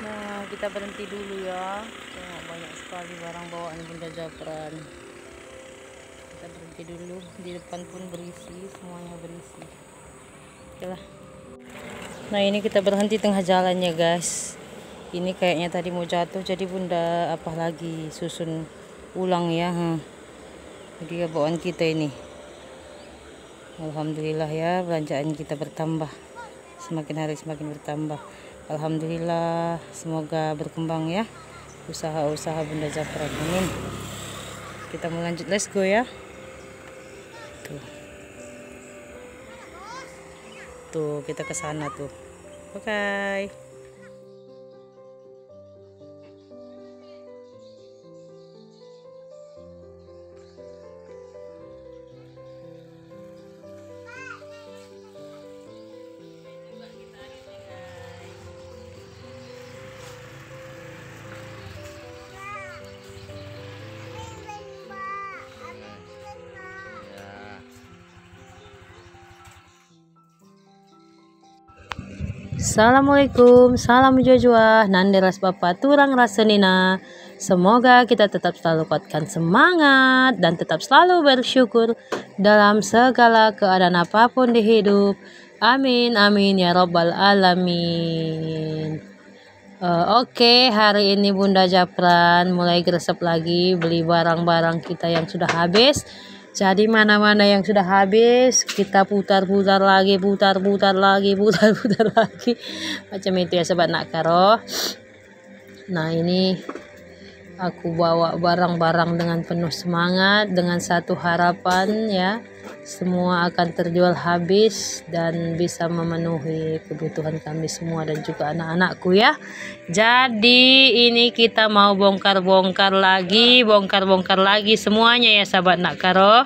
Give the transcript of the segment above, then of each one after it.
Nah, kita berhenti dulu ya. Tengok banyak sekali barang bawaan Bunda Japran. Kita berhenti dulu. Di depan pun berisi, semuanya berisi. Oke lah. Nah, ini kita berhenti tengah jalannya, guys. Ini kayaknya tadi mau jatuh, jadi Bunda apalagi susun ulang ya. Jadi bawaan kita ini. Alhamdulillah ya, belanjaan kita bertambah. Semakin hari semakin bertambah. Alhamdulillah, semoga berkembang ya usaha-usaha Bunda Japran. Amin. Kita mau lanjut, let's go ya. Tuh kita ke sana tuh. Oke. Assalamualaikum, salam jua-jua, nanderas bapak turang rasenina. Semoga kita tetap selalu kuatkan semangat dan tetap selalu bersyukur dalam segala keadaan apapun di hidup. Amin, amin ya robbal alamin. Oke, hari ini Bunda Japran mulai gresep lagi beli barang-barang kita yang sudah habis. Jadi mana-mana yang sudah habis kita putar-putar lagi, putar-putar lagi, putar-putar lagi. Macam itu ya sobat Nakaro. Nah, ini aku bawa barang-barang dengan penuh semangat, dengan satu harapan ya, semua akan terjual habis dan bisa memenuhi kebutuhan kami semua dan juga anak-anakku ya. Jadi ini kita mau bongkar-bongkar lagi semuanya ya sahabat Nakaro.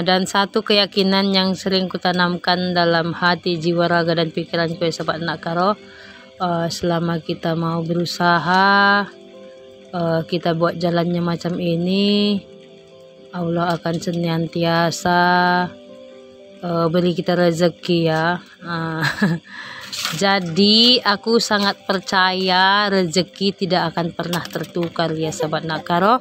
Dan satu keyakinan yang sering kutanamkan dalam hati, jiwa, raga dan pikiranku ya sahabat Nakaro, selama kita mau berusaha, kita buat jalannya macam ini, Allah akan senantiasa beri kita rezeki ya. Jadi aku sangat percaya rezeki tidak akan pernah tertukar ya sahabat Nakaro.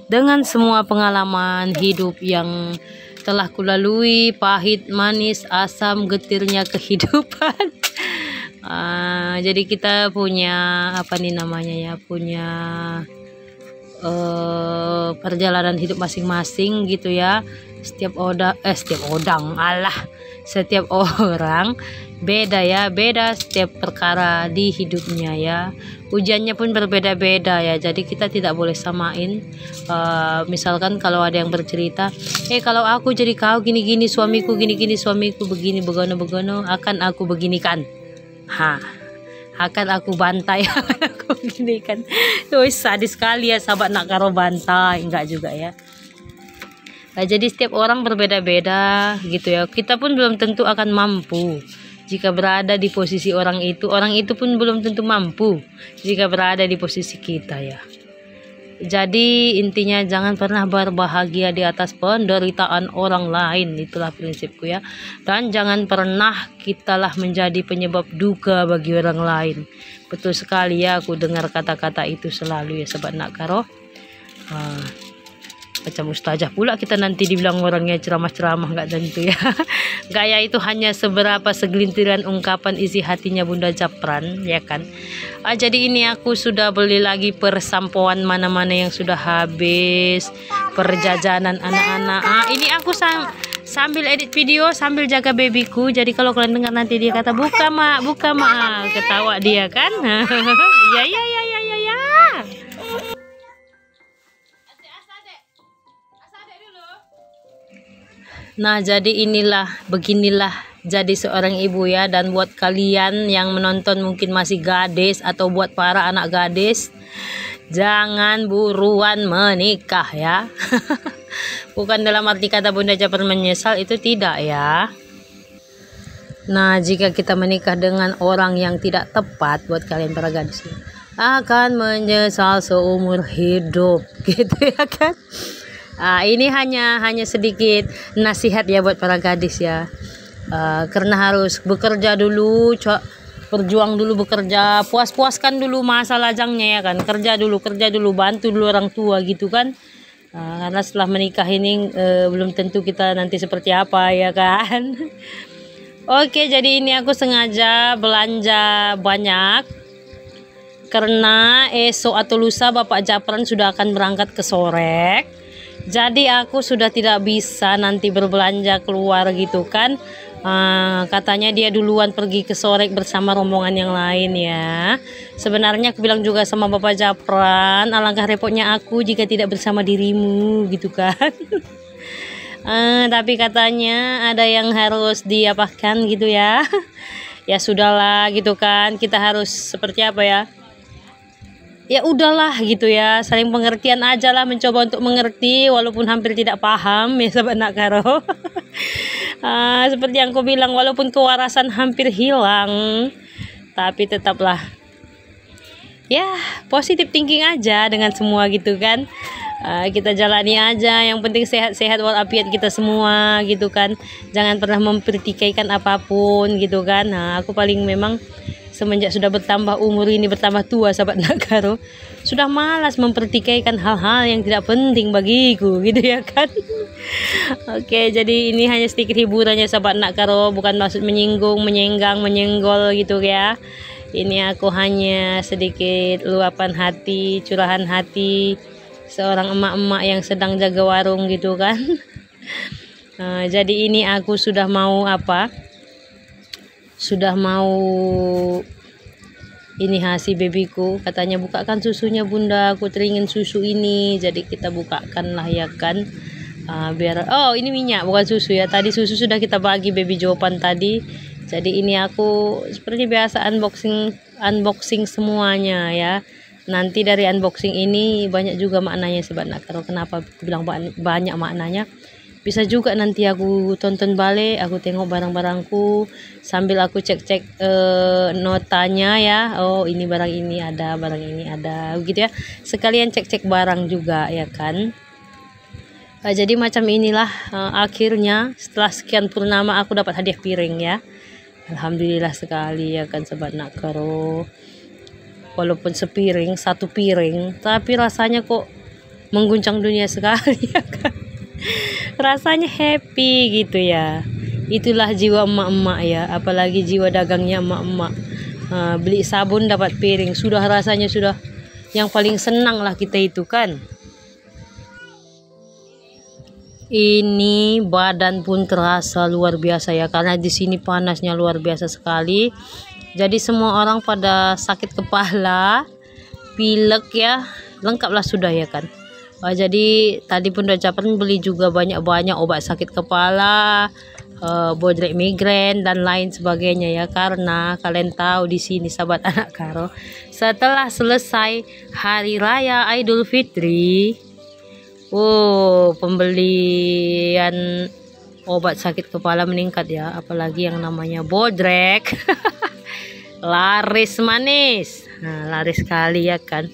Dengan semua pengalaman hidup yang telah kulalui, pahit, manis, asam, getirnya kehidupan. Jadi kita punya apa nih namanya ya, punya perjalanan hidup masing-masing gitu ya. Setiap orang beda ya, beda setiap perkara di hidupnya ya. Ujiannya pun berbeda-beda ya, jadi kita tidak boleh samain. Misalkan kalau ada yang bercerita, kalau aku jadi kau gini-gini, suamiku gini-gini, suamiku begini, begono-begono, akan aku beginikan, akan aku bantai, akan aku beginikan. Sadis sekali ya sahabat Nakaro, bantai enggak juga ya. Jadi setiap orang berbeda-beda gitu ya. Kita pun belum tentu akan mampu jika berada di posisi orang itu pun belum tentu mampu jika berada di posisi kita ya. Jadi intinya jangan pernah berbahagia di atas penderitaan orang lain, itulah prinsipku ya. Dan jangan pernah kitalah menjadi penyebab duka bagi orang lain. Betul sekali ya, aku dengar kata-kata itu selalu ya sobat Nakaro. Macam ustazah pula kita nanti dibilang orangnya ceramah-ceramah, nggak tentu ya. Gaya itu hanya seberapa segelintiran ungkapan isi hatinya Bunda Japran ya kan. Jadi ini aku sudah beli lagi persampoan mana-mana yang sudah habis, perjajanan anak-anak. Ini aku sambil edit video sambil jaga babyku. Jadi kalau kalian dengar nanti dia kata buka mak, ketawa dia kan. ya. Nah, jadi beginilah jadi seorang ibu ya. Dan buat kalian yang menonton mungkin masih gadis, atau buat para anak gadis, jangan buruan menikah ya. Bukan dalam arti kata Bunda Japran menyesal, itu tidak ya. Nah, jika kita menikah dengan orang yang tidak tepat, buat kalian para gadis, akan menyesal seumur hidup gitu ya kan. Ini hanya sedikit nasihat ya buat para gadis ya. Karena harus bekerja dulu, berjuang dulu, bekerja, puas-puaskan dulu masa lajangnya ya kan, kerja dulu, bantu dulu orang tua gitu kan. Karena setelah menikah ini belum tentu kita nanti seperti apa ya kan. Oke, jadi ini aku sengaja belanja banyak karena esok atau lusa Bapak Japran sudah akan berangkat ke Sorek. Jadi aku sudah tidak bisa nanti berbelanja keluar gitu kan. Katanya dia duluan pergi ke Sorek bersama rombongan yang lain ya. Sebenarnya aku bilang juga sama Bapak Japran, alangkah repotnya aku jika tidak bersama dirimu gitu kan. Tapi katanya ada yang harus diapakan gitu ya. Ya sudahlah gitu kan, kita harus seperti apa ya, ya udahlah gitu ya, saling pengertian aja lah, mencoba untuk mengerti walaupun hampir tidak paham ya sahabat Nak Karo. Seperti yang aku bilang, walaupun kewarasan hampir hilang, tapi tetaplah ya positive thinking aja dengan semua gitu kan. Kita jalani aja, yang penting sehat-sehat walafiat kita semua gitu kan, jangan pernah mempertikaikan apapun gitu kan. Aku paling memang semenjak sudah bertambah umur ini, bertambah tua sahabat Nak Karo, sudah malas mempertikaikan hal-hal yang tidak penting bagiku gitu ya kan. Oke, jadi ini hanya sedikit hiburannya sahabat Nak Karo, bukan maksud menyinggung, menyenggang, menyenggol gitu ya. Ini aku hanya sedikit luapan hati, curahan hati seorang emak-emak yang sedang jaga warung gitu kan. Jadi ini aku sudah mau apa, sudah mau ini si bebiku katanya, bukakan susunya bunda, aku teringin susu ini. Jadi kita bukakan lah ya kan. Biar ini minyak bukan susu ya, tadi susu sudah kita bagi baby jawaban tadi. Jadi ini aku seperti biasa unboxing semuanya ya. Nanti dari unboxing ini banyak juga maknanya sahabat Nak Karo. Kenapa aku bilang banyak maknanya? Bisa juga nanti aku tonton balik, aku tengok barang-barangku sambil aku cek-cek notanya ya. Oh ini barang ini ada, barang ini ada, gitu ya. Sekalian cek-cek barang juga ya kan. Jadi macam inilah akhirnya setelah sekian purnama aku dapat hadiah piring ya. Alhamdulillah sekali ya kan sahabat Nak Karo. Walaupun sepiring, satu piring, tapi rasanya kok mengguncang dunia sekali ya kan. Rasanya happy gitu ya. Itulah jiwa emak-emak ya, apalagi jiwa dagangnya emak-emak. Beli sabun dapat piring, sudah rasanya sudah yang paling senang lah kita itu kan. Ini badan pun terasa luar biasa ya, karena di sini panasnya luar biasa sekali. Jadi semua orang pada sakit kepala, pilek ya, lengkaplah sudah ya kan. Jadi tadi pun udah Japran beli juga banyak-banyak obat sakit kepala, bodrek migrain dan lain sebagainya ya, karena kalian tahu di sini sahabat Anak Karo, setelah selesai hari raya Idul Fitri, pembelian obat sakit kepala meningkat ya, apalagi yang namanya bodrek. Laris manis, laris sekali ya kan.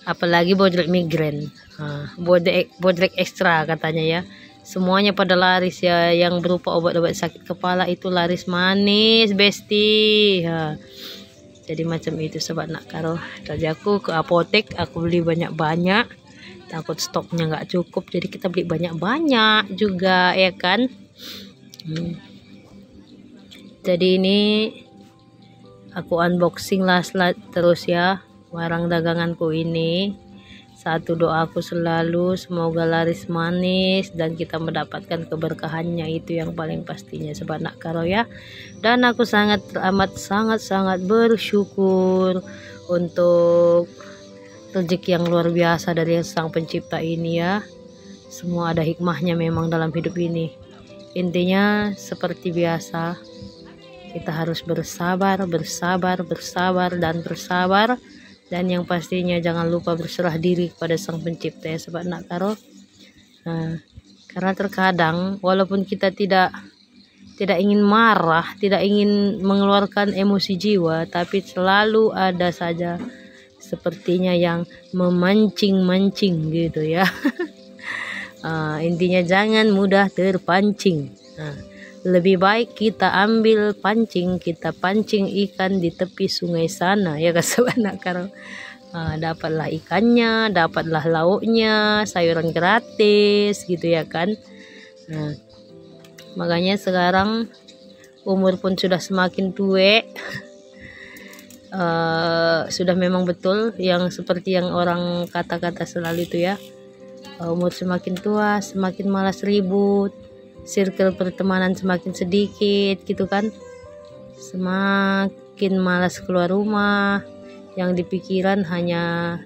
Apalagi bodrek migrain, bodrek ekstra katanya ya, semuanya pada laris ya, yang berupa obat-obat sakit kepala itu laris manis besti. Jadi macam itu sobat Nak Karo. Tadi aku ke apotek, aku beli banyak-banyak, takut stoknya nggak cukup, jadi kita beli banyak-banyak juga ya kan. Jadi ini aku unboxing lah terus ya barang daganganku ini. Satu doaku selalu semoga laris manis dan kita mendapatkan keberkahannya, itu yang paling pastinya sobat Nak Karo ya. Dan aku sangat sangat bersyukur untuk rezeki yang luar biasa dari Sang Pencipta ini ya. Semua ada hikmahnya memang dalam hidup ini. Intinya seperti biasa, kita harus bersabar, dan yang pastinya jangan lupa berserah diri kepada Sang Pencipta ya sobat Nak Karo. Karena terkadang walaupun kita tidak ingin marah, tidak ingin mengeluarkan emosi jiwa, tapi selalu ada saja sepertinya yang memancing-mancing gitu ya. Intinya jangan mudah terpancing. lebih baik kita ambil pancing, kita pancing ikan di tepi sungai sana ya kan sobat nakar. Dapatlah ikannya, dapatlah lauknya, sayuran gratis gitu ya kan. Nah, makanya sekarang umur pun sudah semakin tua. Sudah memang betul yang seperti yang orang kata-kata selalu itu ya, umur semakin tua semakin malas ribut, circle pertemanan semakin sedikit gitu kan, semakin malas keluar rumah, yang dipikiran hanya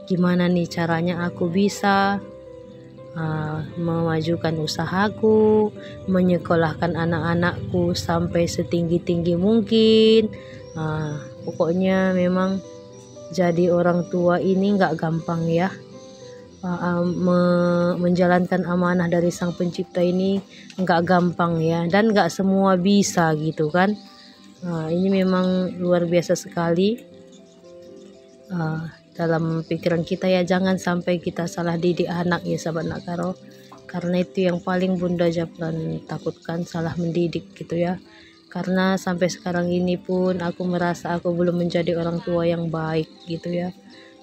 gimana nih caranya aku bisa memajukan usahaku, menyekolahkan anak-anakku sampai setinggi-tinggi mungkin. Pokoknya memang jadi orang tua ini nggak gampang ya. Menjalankan amanah dari Sang Pencipta ini nggak gampang ya, dan nggak semua bisa gitu kan. Ini memang luar biasa sekali dalam pikiran kita ya. Jangan sampai kita salah didik anak ya sahabat nakaro, karena itu yang paling Bunda Japran takutkan, salah mendidik gitu ya. Karena sampai sekarang ini pun aku merasa aku belum menjadi orang tua yang baik gitu ya.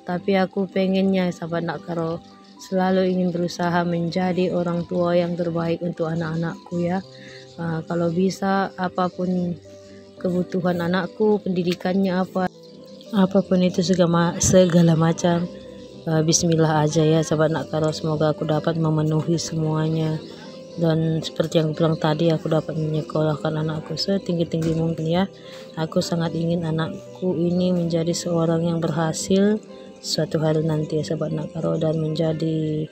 Tapi aku pengennya sahabat nakaro selalu ingin berusaha menjadi orang tua yang terbaik untuk anak-anakku ya. Kalau bisa apapun kebutuhan anakku, pendidikannya apapun itu segala macam, bismillah aja ya sahabat nakaro. Semoga aku dapat memenuhi semuanya. Dan seperti yang aku bilang tadi, aku dapat menyekolahkan anakku setinggi-tinggi mungkin ya. Aku sangat ingin anakku ini menjadi seorang yang berhasil suatu hari nanti ya sahabat nakaro, dan menjadi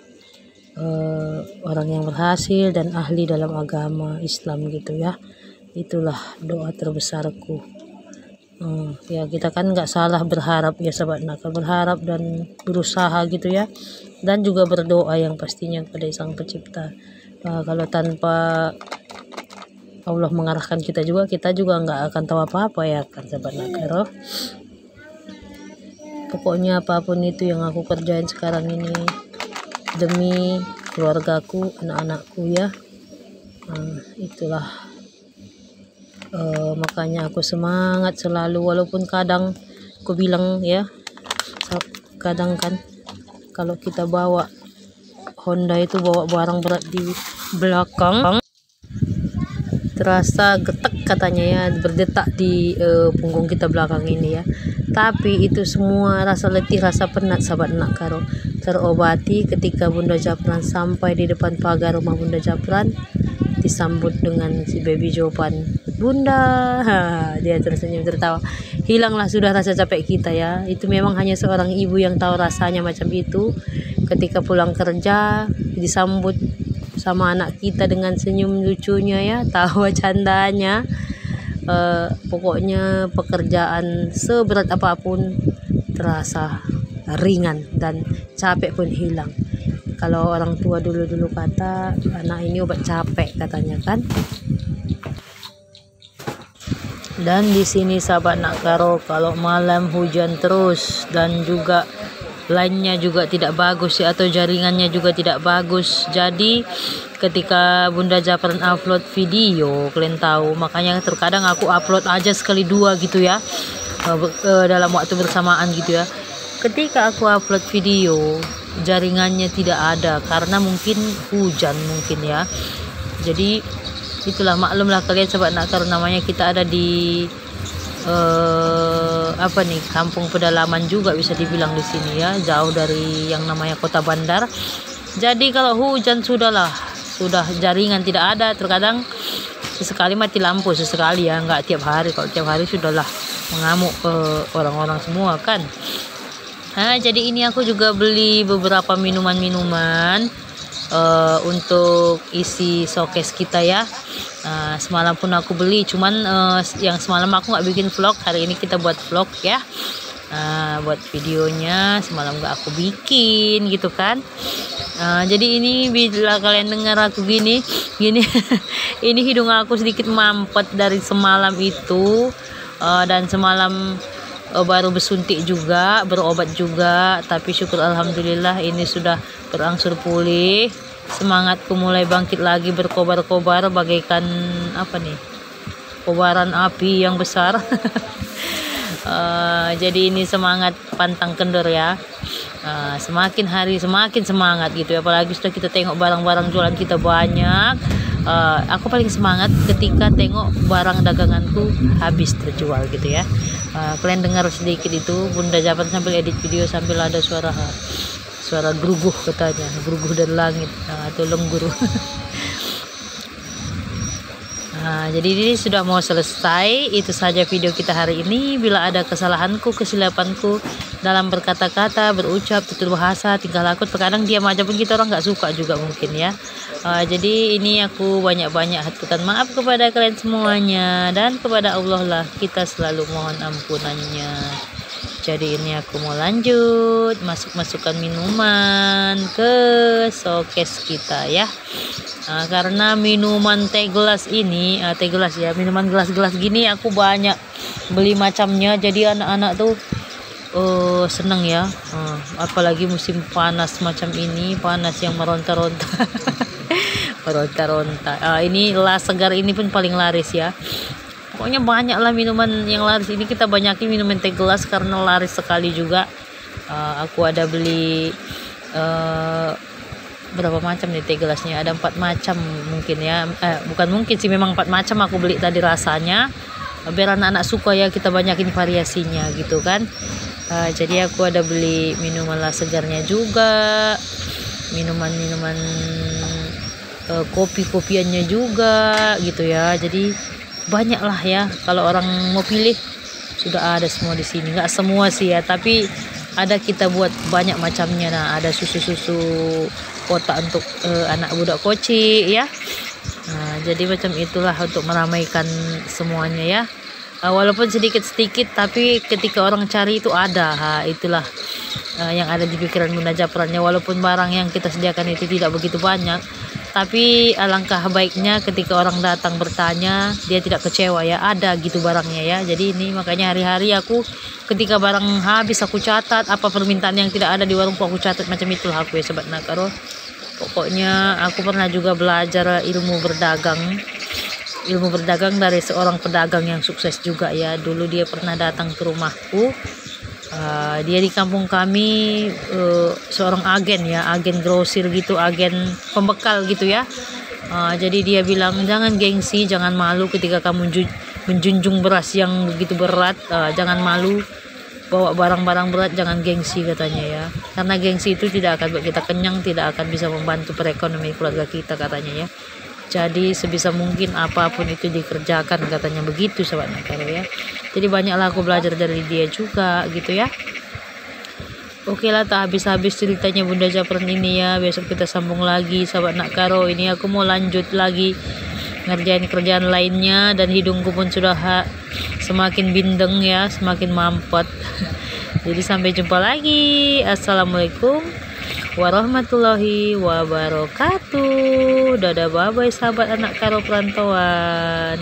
orang yang berhasil dan ahli dalam agama Islam gitu ya. Itulah doa terbesarku. Ya kita kan nggak salah berharap ya sahabat nakaro, berharap dan berusaha gitu ya, dan juga berdoa yang pastinya kepada Sang Pencipta. Kalau tanpa Allah mengarahkan kita juga nggak akan tahu apa-apa ya kan sahabat nakaro. Pokoknya apapun itu yang aku kerjain sekarang ini demi keluargaku, anak-anakku ya. Itulah makanya aku semangat selalu, walaupun kadang aku bilang ya, kadang kan kalau kita bawa Honda itu bawa barang berat di belakang terasa getek katanya ya, berdetak di punggung kita belakang ini ya. Tapi itu semua rasa letih, rasa penat sahabat nakaro terobati ketika Bunda Japran sampai di depan pagar rumah Bunda Japran, disambut dengan si baby Jopan. Bunda, dia tersenyum tertawa. Hilanglah sudah rasa capek kita ya. Itu memang hanya seorang ibu yang tahu rasanya macam itu. Ketika pulang kerja disambut sama anak kita dengan senyum lucunya ya, tawa candanya. Pokoknya pekerjaan seberat apapun terasa ringan dan capek pun hilang. Kalau orang tua dulu kata anak ini obat capek katanya kan. Dan di sini sahabat nakaro, kalau malam hujan terus dan juga line-nya juga tidak bagus ya, atau jaringannya juga tidak bagus. Jadi ketika Bunda Japran upload video, kalian tahu, makanya terkadang aku upload aja sekali dua gitu ya, dalam waktu bersamaan gitu ya. Ketika aku upload video, jaringannya tidak ada karena mungkin hujan mungkin ya. Jadi itulah, maklumlah kalian sahabat nakaro, namanya kita ada di kampung pedalaman juga bisa dibilang di sini ya, jauh dari yang namanya kota bandar. Jadi kalau hujan sudah jaringan tidak ada, terkadang sesekali mati lampu, sesekali ya, nggak tiap hari. Kalau tiap hari sudahlah mengamuk orang-orang semua kan. Jadi ini aku juga beli beberapa minuman-minuman untuk isi showcase kita ya. Semalam pun aku beli, cuman yang semalam aku nggak bikin vlog, hari ini kita buat vlog ya. Buat videonya semalam nggak aku bikin gitu kan. Jadi ini bila kalian dengar aku gini ini hidung aku sedikit mampet dari semalam itu, dan semalam baru bersuntik juga, berobat juga, tapi syukur alhamdulillah ini sudah berangsur pulih. semangatku mulai bangkit lagi, berkobar-kobar bagaikan apa nih, kobaran api yang besar. Jadi ini semangat pantang kendor ya. Semakin hari semakin semangat gitu ya, apalagi sudah kita tengok barang-barang jualan kita banyak. Aku paling semangat ketika tengok barang daganganku habis terjual gitu ya. Kalian dengar sedikit itu Bunda Japran sambil edit video sambil ada suara geruguh, katanya geruguh dari langit atau lembur. Jadi ini sudah mau selesai. Itu saja video kita hari ini. Bila ada kesalahanku, kesilapanku dalam berkata-kata, berucap, tutur bahasa, tingkah laku, terkadang diam aja pun kita orang nggak suka juga mungkin ya. Jadi ini aku banyak-banyak haturkan maaf kepada kalian semuanya, dan kepada Allah lah kita selalu mohon ampunannya. Jadi ini aku mau lanjut masukkan minuman ke showcase kita ya. Karena minuman teh gelas ini, teh gelas ya, minuman gelas-gelas gini aku banyak beli macamnya, jadi anak-anak tuh seneng ya. Apalagi musim panas macam ini, panas yang meronta-ronta. Meronta-ronta. Ini La Segar ini pun paling laris ya. Pokoknya banyak lah minuman yang laris ini, kita banyakin minuman teh gelas karena laris sekali juga. Aku ada beli berapa macam nih teh gelasnya, ada 4 macam mungkin ya, bukan mungkin sih, memang 4 macam aku beli tadi rasanya, biar anak-anak suka ya, kita banyakin variasinya gitu kan. Jadi aku ada beli minuman La Segarnya juga, minuman-minuman kopi-kopiannya juga gitu ya. Jadi banyak lah ya, kalau orang mau pilih sudah ada semua di sini. Nggak semua sih ya, tapi ada kita buat banyak macamnya. Nah, ada susu-susu kotak untuk anak budak koci ya. Jadi macam itulah untuk meramaikan semuanya ya. Walaupun sedikit-sedikit, tapi ketika orang cari itu ada. Itulah yang ada di pikiran Bunda Japrannya. Walaupun barang yang kita sediakan itu tidak begitu banyak, tapi alangkah baiknya ketika orang datang bertanya, dia tidak kecewa ya, ada gitu barangnya ya. Jadi ini makanya hari-hari aku ketika barang habis aku catat, apa permintaan yang tidak ada di warungku aku catat, macam itulah aku ya Sobat Nakaro. Pokoknya aku pernah juga belajar ilmu berdagang dari seorang pedagang yang sukses juga ya. Dulu dia pernah datang ke rumahku. Dia di kampung kami seorang agen ya, agen grosir gitu, agen pembekal gitu ya. Jadi dia bilang, jangan gengsi, jangan malu ketika kamu menjunjung beras yang begitu berat. Jangan malu bawa barang-barang berat, jangan gengsi katanya ya. Karena gengsi itu tidak akan buat kita kenyang, tidak akan bisa membantu perekonomian keluarga kita katanya ya. Jadi sebisa mungkin apapun itu dikerjakan katanya begitu Sobat Nakaro ya. Jadi banyaklah aku belajar dari dia juga gitu ya. Oke lah, tak habis-habis ceritanya Bunda Japran ini ya. Besok kita sambung lagi Sobat Nakaro. Ini aku mau lanjut lagi ngerjain kerjaan lainnya, dan hidungku pun sudah semakin bindeng ya, semakin mampet. Jadi sampai jumpa lagi. Assalamualaikum warahmatullahi wabarakatuh. Dadah, bye bye sahabat anak karo perantauan.